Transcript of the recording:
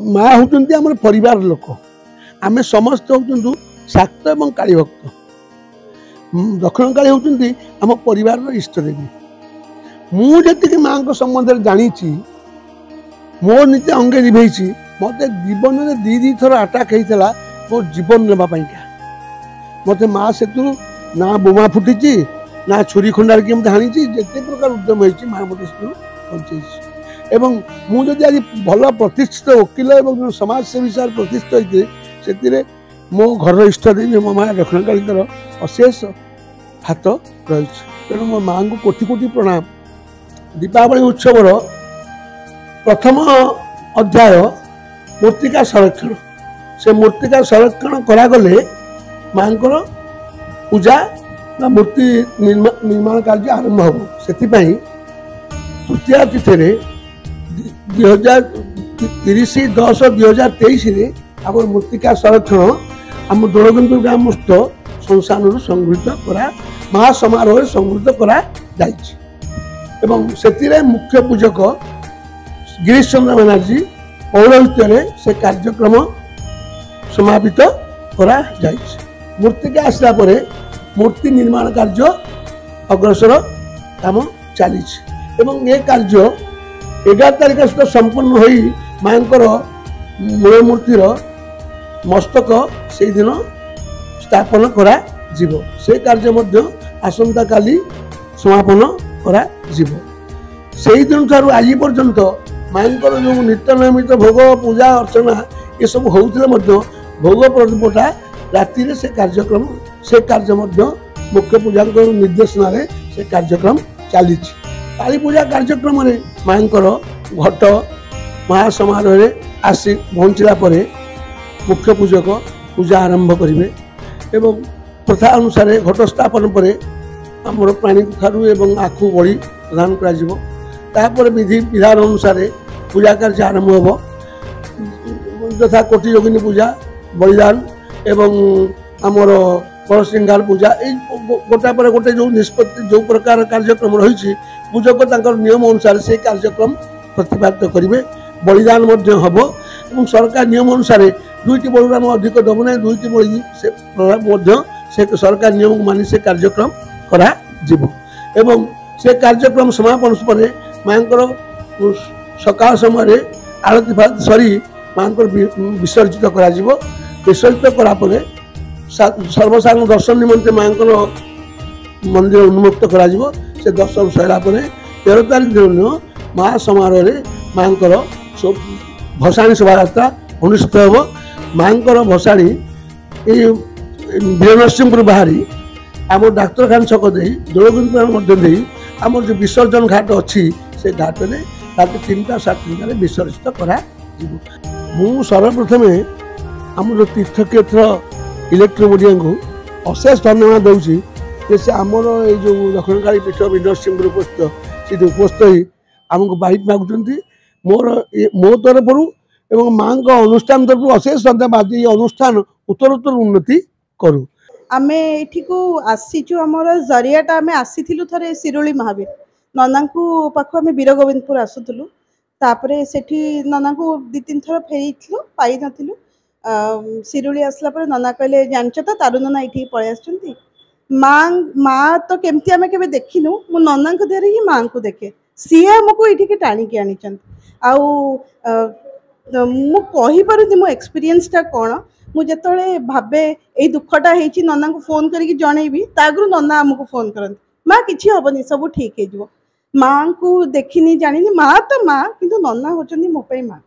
माँ होती आम परिवार लोक आम समस्त हो शाक्त और काली भक्त दक्षिण काली होती आम परिवार इष्ट देवी मुझे माँ संबंध में जानी मो नीति अंगे निभे मत जीवन में दी थर आटाक होता मो जीवन नापी मत माँ से ना बोमा फुटी ना छुरी खंडार किए मत हाणी जिते प्रकार उद्यम होती माँ मत बचे एवं मुझे आज भल प्रतिष्ठित वकिल और समाजसेवी सार प्रतिष्ठित होते से मो घर इष्ट देवी मो माँ दक्षिण काली अशेष हाथ रही तेणु मो माँ को कोटि कोटि प्रणाम। दीपावली उत्सवर प्रथम अध्याय मूर्तिका संरक्षण से मूर्तिका संरक्षण करागले माँ पूजा मूर्ति निर्माण कार्य आरंभ हो से तृतीया तिथि 30/10/2023 आम मूर्तिका संरक्षण आम दोलगुंदपुर ग्रामस्थ संस्थान संगृहित करा महासमारोह संगृहित करा से मुख्य पूजक गिरीश चंद्र बनर्जी पौरोहित्य से कार्यक्रम समापित करा मूर्तिका आसला मूर्ति निर्माण कार्य अग्रसर काम चली ये कार्य 11 तारिख सुधा संपूर्ण हो माँ मूल मूर्तिर मस्तक से दिन स्थापन करा जीवो से कार्य आसंता काली समापन करा जीवो से दिन ठार आज पर्यंत माँ जो नित्य नियमित भोग पूजा अर्चना ये सब होता भोग प्रदीपटा राति से कार्यक्रम से कार्य मुख्य पूजा निर्देशना से कार्यक्रम चली काली पूजा कार्यक्रम में माँ घट महासमारोह आसी पहुँचला मुख्य पूजक पूजा आरंभ करेंगे एवं प्रथा अनुसार घट स्थापन पर आमर प्राणी कखारू एवं आखु बड़ी प्रदान कर विधि विधान अनुसार पूजा कार्य आरंभ हो यथा कोटि योगिनी पूजा बलिदान एवं आमर परसिंगार पूजा गोटा पर गोटे जो निष्पत्ति जो प्रकार कार्यक्रम रही पूजक नियम अनुसार से कार्यक्रम प्रतिपादित करेंगे बलिदान हम और सरकार नियम अनुसार 2टी बलिदान अधिक दब ना 2टी बलि से सरकार नियम मानि से कार्यक्रम करा एवं से कार्यक्रम समापन पर माँ सकाल समय आरती फारती सरी माँ विसर्जित करा विसर्जित करापर सर्वसाधारण दर्शन निमंते माँ मंदिर उन्मुक्त करा से दर्शन सरापर 13 तारिख दिन महासमारोह माँ भसाणी शोभा यात्रा अनुष्ठित हो माँ भसाणी वीरनरसिंहपुर बाहरी आम डाक्तरखाना छक दे दोलगुंदपुर आम जो विसर्जन घाट अच्छी से घाट में रात 3टा 3:30 विसर्जित करा मु सर्वप्रथम आम जो तीर्थक्षेत्र इलेक्ट्रिक मीडिया को अशेष धन्यवाद दूसरी से आमर ये जो दक्षिण काली पीठ वीरनरसिंहपुर उपस्थित से उपस्थित ही आमको बाइक मागुंट मोर मो तरफ एवं माँ अनुष्ठान तरफ अशेष धन्यवाद ये अनुष्ठान उत्तरोत्तर उन्नति करूँ आम ये आसीचु आमर जरियाटा आम आसी थे शिरोली महावीर नना को पाख आम वीर गोविंदपुर आसुलु तापर से नना को 2-3 थर फेरी पाई नथिलु शिरोली आसला पर नना कहले जानच तो तारु नना ये पलि आसुंती माँ तो केमती आम के देखिनु मो नना देहरे ही माँ को देखे सी आमको ये टाणिकी आनी मुझे मो एक्सपीरियंसटा कौन मुझे भावे ये दुखटा होती नना को फोन करके जनईबी तागु नना आमको फोन करते माँ किसी हेनी सब ठीक हो माँ को देखनी जानी माँ तो माँ किंतु नना होचंदी मो पे माँ।